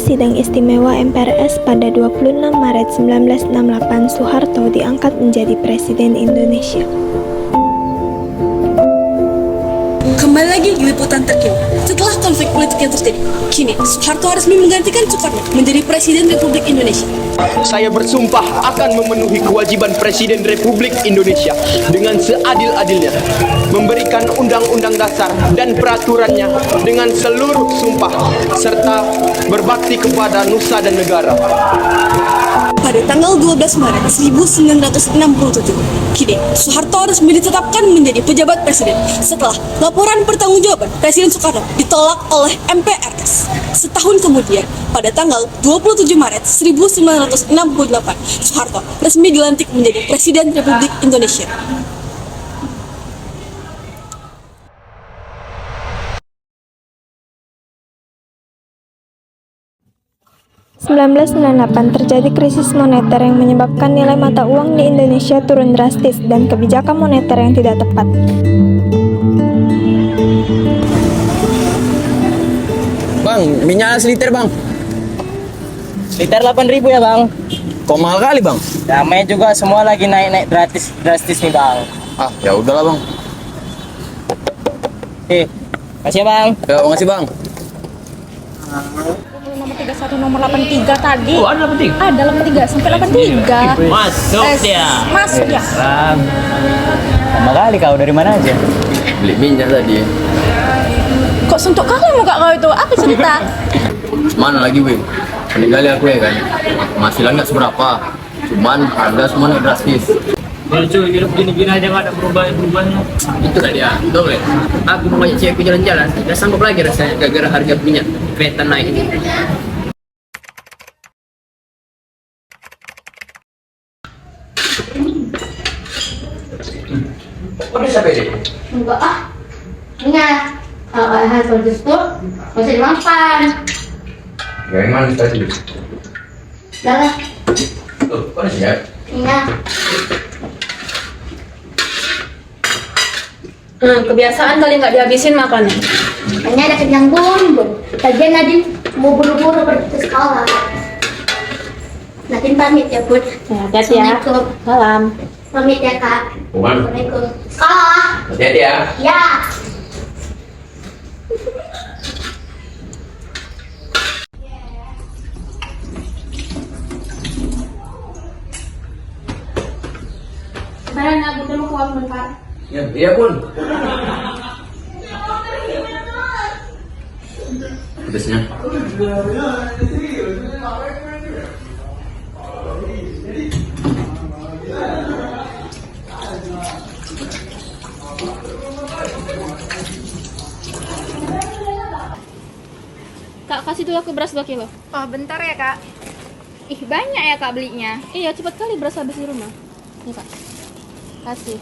Sidang Istimewa MPRS pada 26 Maret 1968, Soeharto diangkat menjadi Presiden Indonesia. Kembali lagi di liputan terkini. Setelah konflik politik yang terjadi, kini Soeharto resmi menggantikan Soekarno menjadi Presiden Republik Indonesia. Saya bersumpah akan memenuhi kewajiban Presiden Republik Indonesia dengan seadil-adilnya, memberikan undang-undang dasar dan peraturannya dengan seluruh sumpah, serta berbakti kepada nusa dan negara. Pada tanggal 12 Maret 1967, kini Soeharto resmi ditetapkan menjadi pejabat presiden setelah laporan pertanggungjawaban Presiden Soekarno ditolak oleh MPRS. Setahun kemudian, pada tanggal 27 Maret 1968, Soeharto resmi dilantik menjadi Presiden Republik Indonesia. Tahun 1998 terjadi krisis moneter yang menyebabkan nilai mata uang di Indonesia turun drastis dan kebijakan moneter yang tidak tepat. Bang, minyak seliter bang. Liter 8.000 ya bang. Kok mahal kali bang? Namanya juga semua lagi naik-naik drastis nih bang. Ah, ya udahlah bang. Oke, kasih ya bang. Ya, makasih bang. Nomor 31, nomor 83 tadi. Oh, ada 83? Ada 83 sampai 83. Masuk dia. Masuk ya. Bang. Lama kali kau dari mana aja? Beli minyak tadi. Kok suntuk kali muka kau itu? Apa cerita? Mana lagi weh? Meninggal aku ya kan. Penghasilan nggak seberapa. Cuman harga semua naik drastis. Dia cuy, hidup gini-gini aja nggak ada perubahan-perubahannya. Itu lah dia. Betul ya. Aku mau ngajak cewekku jalan-jalan. Nggak sanggup lagi rasanya gara-gara harga minyak kereta naik ini. Udah sampai deh. Enggak ah, ingat hasil gestur masih dimakan. Yang mana tadi? Jangan Tuh, kok ada siap? ingat. Kebiasaan kali nggak dihabisin makannya. Hanya ada kenyang bun. Tagihan Nadine mau buru-buru pergi ke sekolah. Nadine pamit ya bun. Hati-hati ya. Assalamualaikum. Salam. Pamit ya kak. Bukan. Assalamualaikum. Sekolah. Hati-hati ya. Ya. Sebenarnya aku dulu keluar bentar. Ya, iya pun. Pedesnya. Kak, kasih dulu aku beras 2 kilo. Oh bentar ya kak. Ih, banyak ya kak belinya. Iya, cepat kali beras habis di rumah. Nih kak, kasih.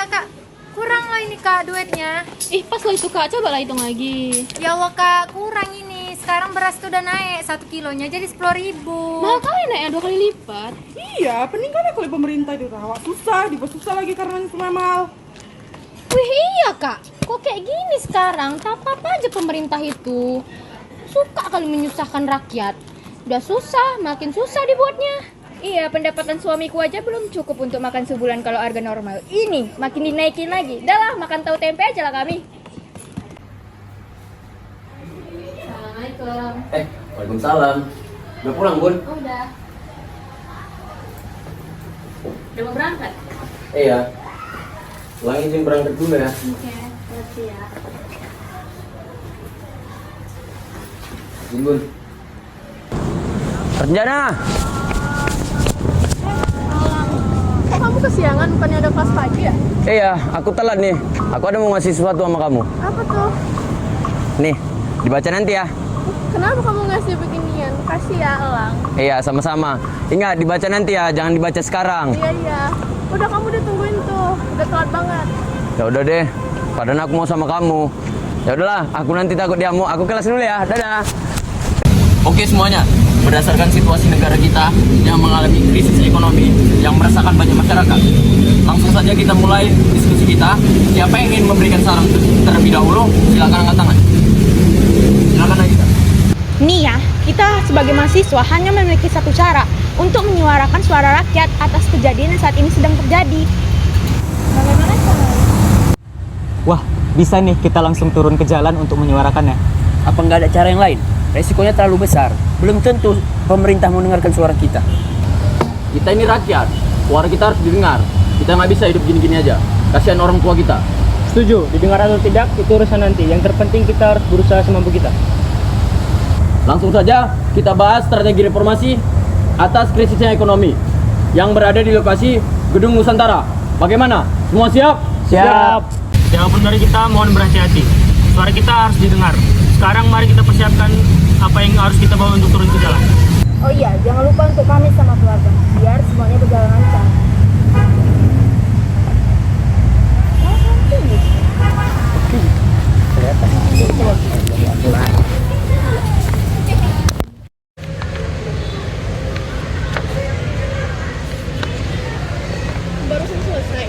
Kak, kurang lah ini kak duitnya. Ih, pas lo itu kak, coba lah hitung lagi. Ya Allah kak, kurang ini. Sekarang beras tuh udah naik 1 kilonya jadi 10.000. Mahal kali naiknya 2 kali lipat. Iya, pening kan ya kalau pemerintah dirawat susah, susah lagi karena ini semua mahal. Wih, iya kak. Kok kayak gini sekarang? Tak apa-apa aja pemerintah itu. Suka kali menyusahkan rakyat. Udah susah, makin susah dibuatnya. Iya, pendapatan suamiku aja belum cukup untuk makan sebulan kalau harga normal. Ini makin dinaikin lagi. Dah lah, makan tahu tempe aja lah kami. Assalamualaikum. Waalaikumsalam. Udah pulang, Bun? Oh, udah. Udah mau berangkat? Iya. Pulang izin berangkat dulu ya. Oke, makasih ya. Bun. Rencana. Kok kamu kesiangan bukannya ada kelas pagi ya? Iya, aku telat nih. Aku ada mau ngasih sesuatu sama kamu. Apa tuh? Nih, dibaca nanti ya. Kenapa kamu ngasih beginian? Kasih ya Elang. Iya, sama-sama. Ingat, dibaca nanti ya, jangan dibaca sekarang. Iya. Udah kamu ditungguin tuh. Udah telat banget. Ya udah deh, padahal aku mau sama kamu. Ya udahlah, aku nanti takut dia mau. Aku kelas dulu ya. Dadah. Oke semuanya, berdasarkan situasi negara kita yang mengalami krisis ekonomi yang meresahkan banyak masyarakat, langsung saja kita mulai diskusi kita. Siapa yang ingin memberikan saran terlebih dahulu, silakan angkat tangan. Silakan aja. Nih ya, kita sebagai mahasiswa hanya memiliki satu cara untuk menyuarakan suara rakyat atas kejadian yang saat ini sedang terjadi. Bagaimana caranya? Wah, bisa nih kita langsung turun ke jalan untuk menyuarakannya. Apa nggak ada cara yang lain? Resikonya terlalu besar. Belum tentu pemerintah mendengarkan suara kita. Kita ini rakyat, suara kita harus didengar. Kita nggak bisa hidup gini-gini aja. Kasihan orang tua kita. Setuju, didengar atau tidak itu urusan nanti. Yang terpenting kita harus berusaha semampu kita. Langsung saja kita bahas strategi reformasi atas krisisnya ekonomi yang berada di lokasi Gedung Nusantara. Bagaimana? Semua siap? Siap. Siapapun dari kita mohon berhati-hati. Suara kita harus didengar. Sekarang mari kita persiapkan apa yang harus kita bawa untuk turun ke jalan. Oh iya, jangan lupa untuk pamit sama keluarga, biar semuanya berjalan lancar. Barusan selesai.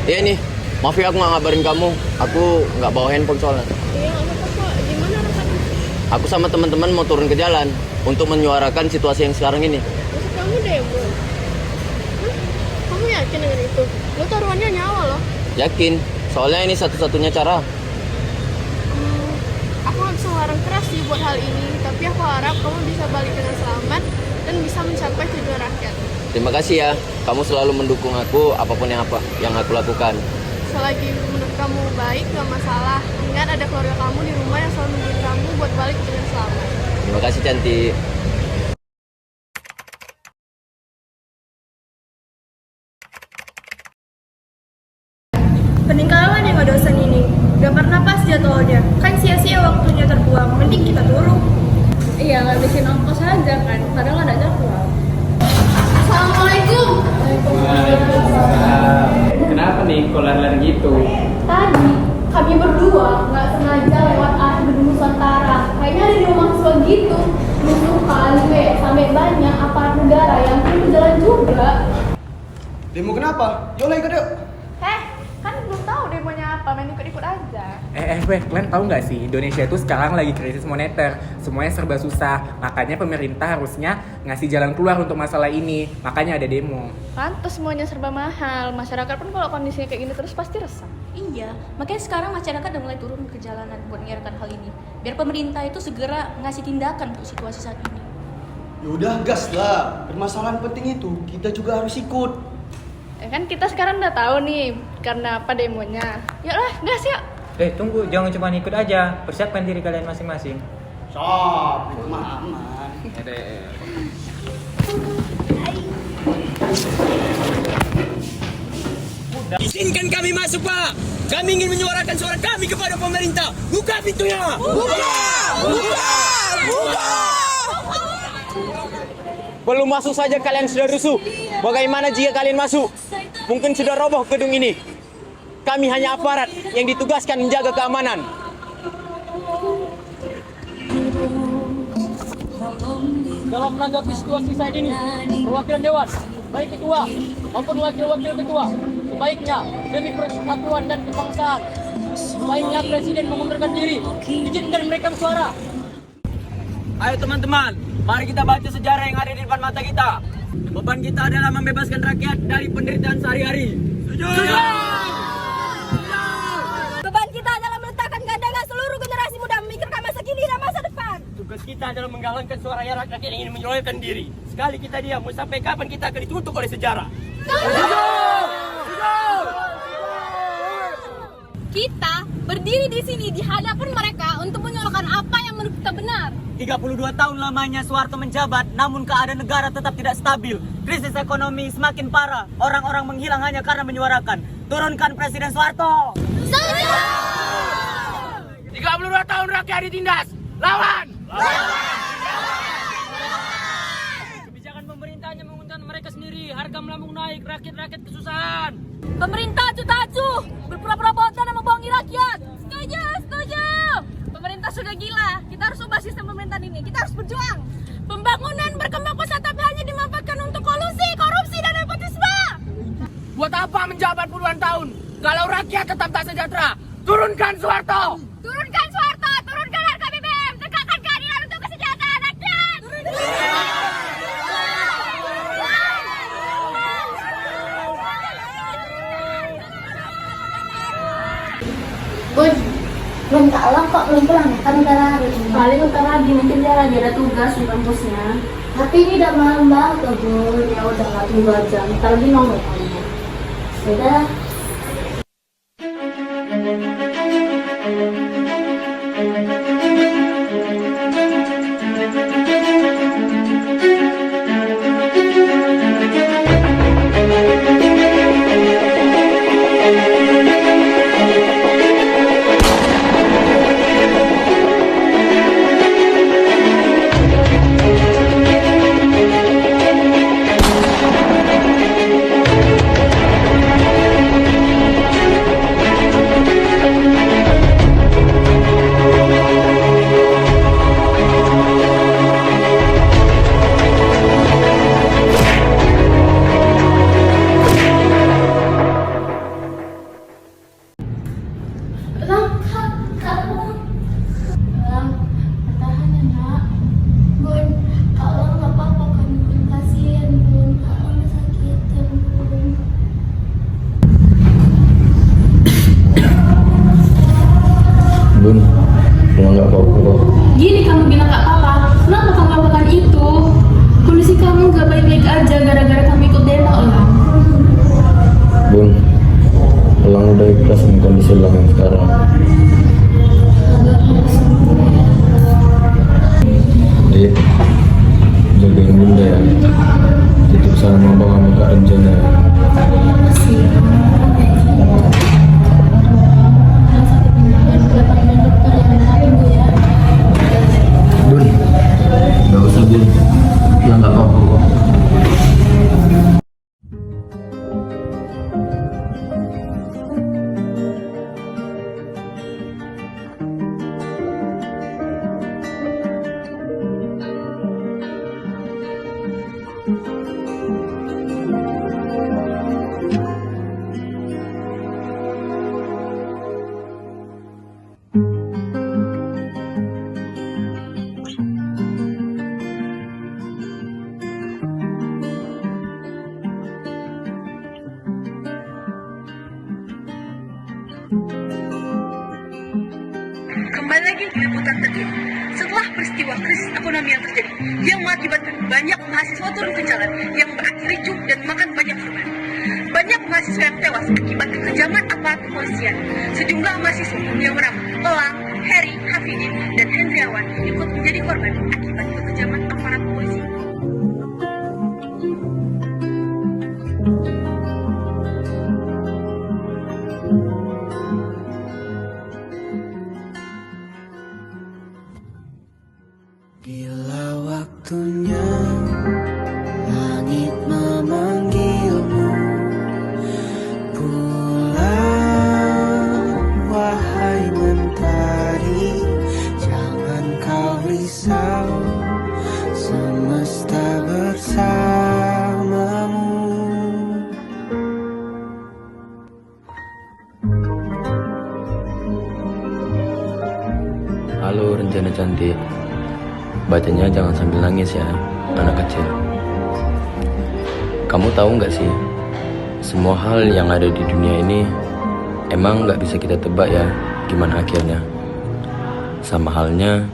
Iya nih. Maaf ya aku nggak ngabarin kamu. Aku nggak bawa handphone soalnya. Iya, nggak apa-apa kok. Gimana rasanya? Aku sama teman-teman mau turun ke jalan untuk menyuarakan situasi yang sekarang ini. Maksud kamu demo? Hah? Kamu yakin dengan itu? Lo taruhannya nyawa loh. Yakin? Soalnya ini satu-satunya cara. Aku nggak bisa ngelarang keras sih buat hal ini, tapi aku harap kamu bisa balik dengan selamat dan bisa mencapai tujuan rakyat. Terima kasih ya. Kamu selalu mendukung aku apapun yang aku lakukan. Selagi menurut kamu baik, gak masalah. Ingat ada keluarga kamu di rumah yang selalu nungguin kamu buat balik dengan selamat. Terima kasih cantik. Peninggalan yang ada dosen ini, gak pernah pas jadwalnya. Kan sia-sia waktunya terbuang, mending kita turun. Iya, ngabisin ongkos aja kan, padahal ada jadwal. Assalamualaikum. Kenapa nih kok lari-lari gitu? Tadi kami berdua nggak sengaja lewat arah Gedung Nusantara. Kayaknya ada di rumah mahasiswa gitu. Lusuh kali sampai banyak aparat negara yang turun ke jalan juga. Demo kenapa? Yuk ikut yuk. Kan belum tahu demonya apa, main ikut-ikut aja. Kalian tahu nggak sih, Indonesia itu sekarang lagi krisis moneter, semuanya serba susah, makanya pemerintah harusnya ngasih jalan keluar untuk masalah ini, makanya ada demo. Pantes semuanya serba mahal, masyarakat pun kalau kondisinya kayak gini terus pasti resah. Iya, makanya sekarang masyarakat udah mulai turun ke jalanan buat menyiarkan hal ini, biar pemerintah itu segera ngasih tindakan untuk situasi saat ini. Yaudah gas lah, permasalahan penting itu kita juga harus ikut. Kan kita sekarang udah tahu nih karena apa demonya. Yuklah, gas yuk. Tunggu, jangan cuma ikut aja, persiapkan diri kalian masing-masing. Sob, aman. Izinkan kami masuk, Pak. Kami ingin menyuarakan suara kami kepada pemerintah. Buka pintunya. Buka. Belum masuk saja kalian sudah rusuh. Bagaimana jika kalian masuk? Mungkin sudah roboh gedung ini. Kami hanya aparat yang ditugaskan menjaga keamanan. Dalam menanggapi situasi saat ini, perwakilan Dewan, baik ketua maupun wakil-wakil ketua, sebaiknya demi persatuan dan kebangsaan, sebaiknya Presiden mengundurkan diri, izinkan mereka bersuara. Ayo teman-teman, mari kita baca sejarah yang ada di depan mata kita. Beban kita adalah membebaskan rakyat dari penderitaan sehari-hari. Setuju! Beban kita adalah meletakkan gandangan seluruh generasi muda memikirkan masa kini dan masa depan. Tugas kita adalah menggalangkan suara rakyat yang ingin menyuarakan diri. Sekali kita diam, mau sampai kapan kita akan ditutup oleh sejarah? Kita berdiri di sini di hadapan mereka untuk menyuarakan apa yang menurut kita benar. 32 tahun lamanya Soeharto menjabat, namun keadaan negara tetap tidak stabil. Krisis ekonomi semakin parah, orang-orang menghilang hanya karena menyuarakan. Turunkan Presiden Soeharto! 32 tahun rakyat ditindas, lawan! Kebijakan pemerintahnya menguntungkan mereka sendiri, harga melambung naik, rakyat kesusahan. Pemerintah acuh-acuh, berpura-pura bodoh dan membohongi rakyat. Setuju. Pemerintah sudah gila. Kita harus ubah sistem pemerintahan ini. Kita harus berjuang. Pembangunan berkembang pesat tapi hanya dimanfaatkan untuk kolusi, korupsi, dan nepotisme. Buat apa menjabat puluhan tahun kalau rakyat tetap tak sejahtera? Turunkan Soeharto! Turunkan Soeharto, turunkan harga BBM, tegakkan keadilan untuk Bun, belum Kak Elang kok belum pulang ya? Kan udah lari. Paling bentar lagi, mungkin dia lagi ada tugas di kampusnya. Tapi ini udah malam banget loh Bun. Ya udah lah, tunggu aja. Ntar lagi nongol kayaknya. Sudah. Bun, kalau nggak apa-apa kok. Gini kamu bilang nggak apa-apa, kenapa kamu lakukan itu? Kondisi kamu nggak baik-baik aja gara-gara kamu ikut demo, Elang. Bun, Elang udah ikhlas dengan kondisi Elang yang sekarang. Dek, jagain bunda ya. Titip salam abang sama Kak Renjana ya. Bun, nggak usah Bun, ya nggak apa-apa kok. Kembali lagi di liputan terkini. Setelah peristiwa krisis ekonomi yang terjadi, yang mengakibatkan banyak mahasiswa turun ke jalan, yang berakhir ricuh dan makan banyak korban. Banyak mahasiswa yang tewas akibat kekejaman aparat kepolisian. Sejumlah mahasiswa yang bernama Elang, Heri, Hafidin, dan Hendriawan ikut menjadi korban akibat kekejaman aparat polisi. Bila waktunya langit memanggilmu pulang, wahai mentari, jangan kau risau, semesta bersamamu. Halo Rencana Cantik. Bacanya jangan sambil nangis ya, anak kecil. Kamu tahu nggak sih, semua hal yang ada di dunia ini emang nggak bisa kita tebak ya gimana akhirnya. Sama halnya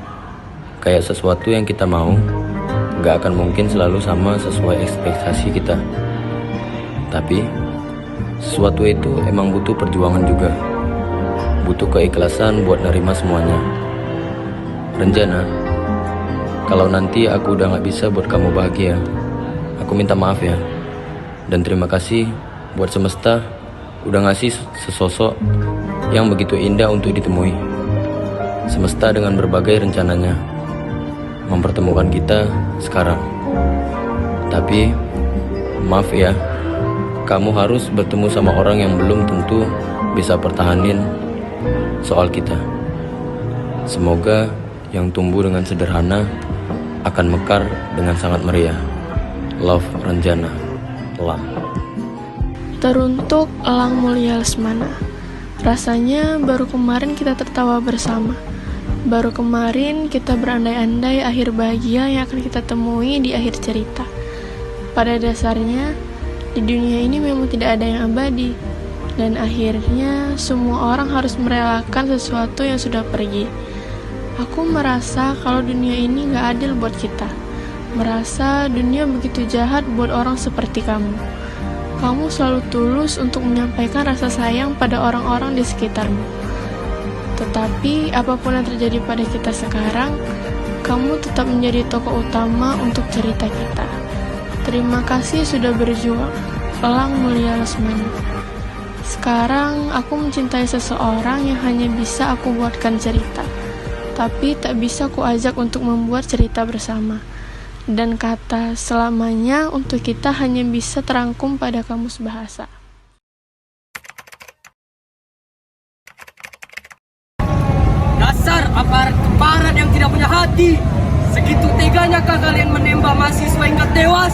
kayak sesuatu yang kita mau nggak akan mungkin selalu sama sesuai ekspektasi kita. Tapi sesuatu itu emang butuh perjuangan juga, butuh keikhlasan buat nerima semuanya. Renjana, kalau nanti aku udah gak bisa buat kamu bahagia, aku minta maaf ya. Dan terima kasih buat semesta udah ngasih sesosok yang begitu indah untuk ditemui. Semesta dengan berbagai rencananya mempertemukan kita sekarang. Tapi maaf ya, kamu harus bertemu sama orang yang belum tentu bisa pertahanin soal kita. Semoga yang tumbuh dengan sederhana akan mekar dengan sangat meriah. Love, Renjana. Elang. Teruntuk Elang Mulia Lesmana. Rasanya baru kemarin kita tertawa bersama. Baru kemarin kita berandai-andai akhir bahagia yang akan kita temui di akhir cerita. Pada dasarnya, di dunia ini memang tidak ada yang abadi. Dan akhirnya semua orang harus merelakan sesuatu yang sudah pergi. Aku merasa kalau dunia ini gak adil buat kita. Merasa dunia begitu jahat buat orang seperti kamu. Kamu selalu tulus untuk menyampaikan rasa sayang pada orang-orang di sekitarmu. Tetapi apapun yang terjadi pada kita sekarang, kamu tetap menjadi tokoh utama untuk cerita kita. Terima kasih sudah berjuang. Elang Mulia Lesmana. Sekarang aku mencintai seseorang yang hanya bisa aku buatkan cerita, tapi tak bisa ku ajak untuk membuat cerita bersama. Dan kata selamanya untuk kita hanya bisa terangkum pada kamus bahasa. Dasar aparat yang tidak punya hati. Segitu teganya kah kalian menembak mahasiswa hingga tewas?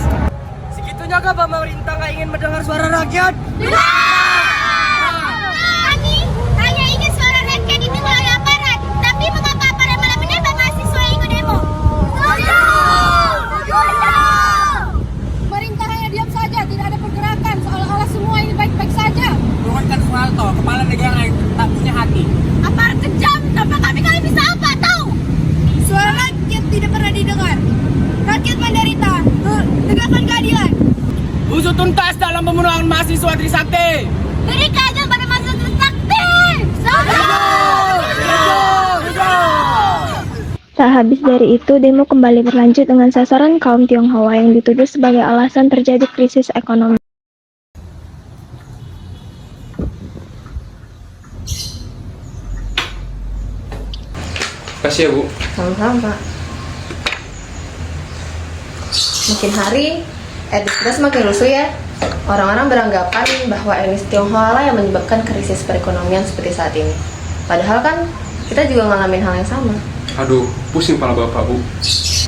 Segitunya kah pemerintah nggak ingin mendengar suara rakyat? Kami hanya ingin suara rakyat didengar oleh aparat. Tapi mengapa aparat malah menembak mahasiswa yang ikut demo? Pemerintah hanya diam saja, tidak ada pergerakan, seolah-olah semua ini baik-baik saja. Turunkan Soeharto, kepala negara yang tak punya hati. Aparat kejam, tanpa kami bisa apa, tahu? Suara rakyat tidak pernah didengar. Rakyat menderita, tegakkan keadilan. Usut tuntas dalam pembunuhan mahasiswa Trisakti. Beri keadilan pada mahasiswa Trisakti. Tak habis dari itu, demo kembali berlanjut dengan sasaran kaum Tionghoa yang dituduh sebagai alasan terjadi krisis ekonomi. Kasih ya Bu. Sama-sama. Makin hari, etnis kita semakin rusuh ya. Orang-orang beranggapan bahwa etnis Tionghoa lah yang menyebabkan krisis perekonomian seperti saat ini. Padahal kan kita juga ngalamin hal yang sama. Aduh, pusing kepala Bapak, Bu.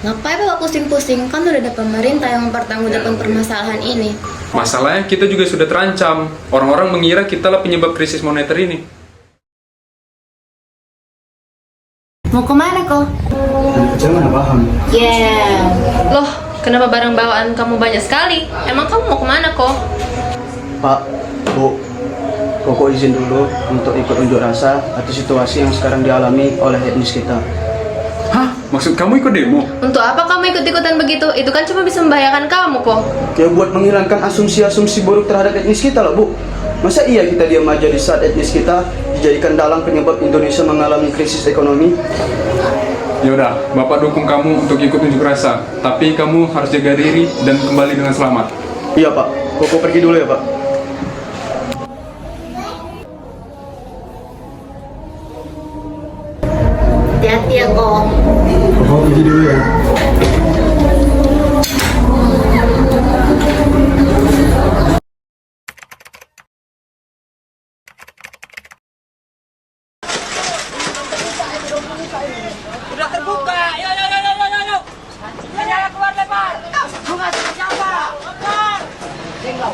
Ngapain Bapak pusing-pusing? Kan udah ada pemerintah yang mempertanggungjawabkan permasalahan ini. Masalahnya kita juga sudah terancam. Orang-orang mengira kita lah penyebab krisis moneter ini. Mau kemana kok? Jangan paham. Loh, kenapa barang bawaan kamu banyak sekali? Emang kamu mau kemana kok? Pak, Bu, Koko izin dulu untuk ikut unjuk rasa atas situasi yang sekarang dialami oleh etnis kita. Hah? Maksud kamu ikut demo? Untuk apa kamu ikut-ikutan begitu? Itu kan cuma bisa membahayakan kamu kok. Ya buat menghilangkan asumsi-asumsi buruk terhadap etnis kita lah, Bu. Masa iya kita diam aja di saat etnis kita dijadikan dalang penyebab Indonesia mengalami krisis ekonomi? Yaudah, Bapak dukung kamu untuk ikut unjuk rasa. Tapi kamu harus jaga diri dan kembali dengan selamat. Iya Pak, Koko pergi dulu ya Pak. Hati-hati ya kok. Koko pergi dulu ya. Udah terbuka, yo. Nyala keluar lebar. Bunga siapa? Keluar. Jenglau.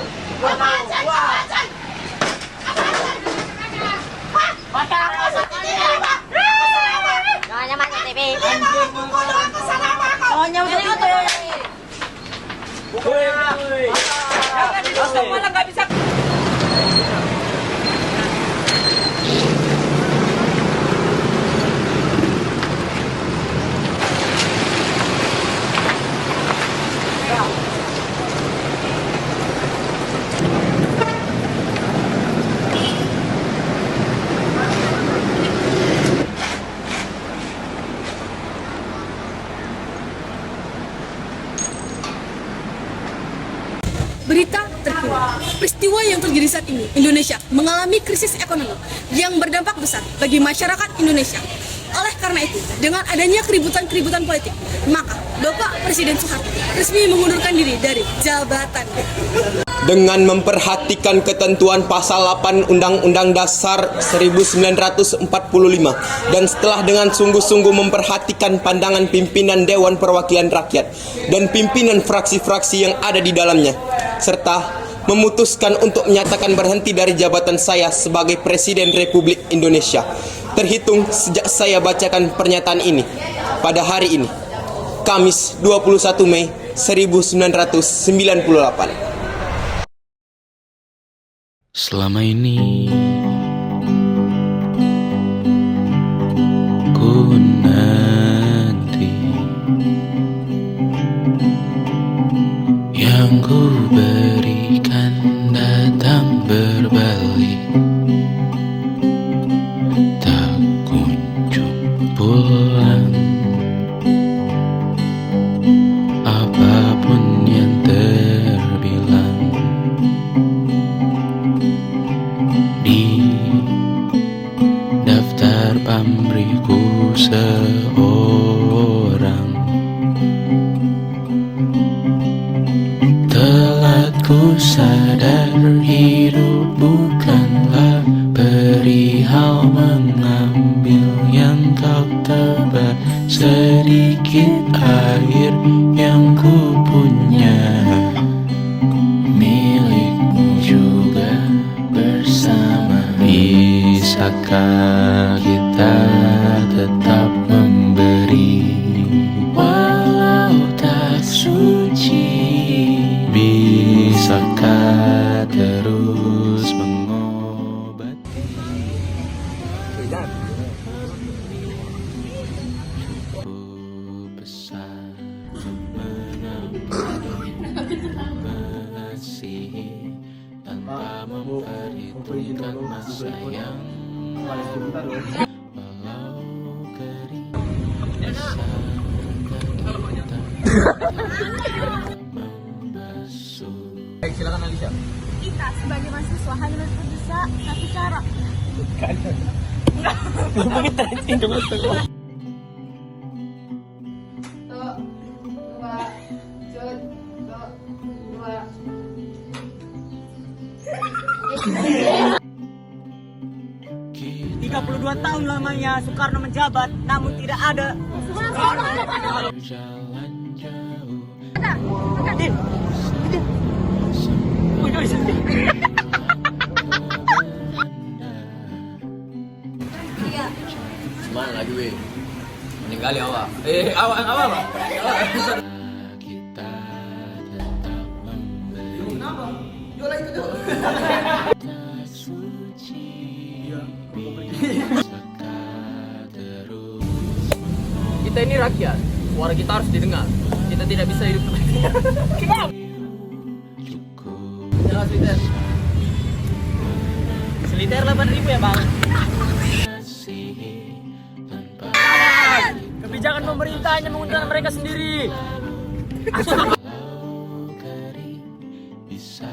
Jangan ditutup, malah nggak bisa. Berita terkini, peristiwa yang terjadi saat ini, Indonesia mengalami krisis ekonomi yang berdampak besar bagi masyarakat Indonesia. Oleh karena itu, dengan adanya keributan-keributan politik, maka Bapak Presiden Soeharto resmi mengundurkan diri dari jabatan. Dengan memperhatikan ketentuan pasal 8 Undang-Undang Dasar 1945 dan setelah dengan sungguh-sungguh memperhatikan pandangan pimpinan Dewan Perwakilan Rakyat dan pimpinan fraksi-fraksi yang ada di dalamnya, serta memutuskan untuk menyatakan berhenti dari jabatan saya sebagai Presiden Republik Indonesia terhitung sejak saya bacakan pernyataan ini pada hari ini, Kamis 21 Mei 1998. Selama ini ku nanti yang ku berikan datang berbalik, tak kunjung pulang. Apapun yang terbilang di daftar pamrihku seorang, telah ku sadar hidup bukanlah perihal mengambil yang kau tebar. Sedikit air yang ku punya milikmu juga bersama. Bisakah kita tetap memberi walau tak suci? Bisakah terus mengobati? Ku pesan mengasihi tanpa memperhitungkan masa yang walau kering Baik, silakan Alicia. Kita sebagai mahasiswa hanya bisa satu cara. Tiga 32 tahun lamanya Soekarno menjabat, namun tidak ada. Mana lagi weh? Meninggali awak. Awak apa? Kita ini rakyat, suara kita harus didengar. Kita tidak bisa hidup Kenapa? Jangan seliter. Seliter 8.000 ya bang. Kebijakan pemerintah hanya menguntungkan mereka sendiri. bisa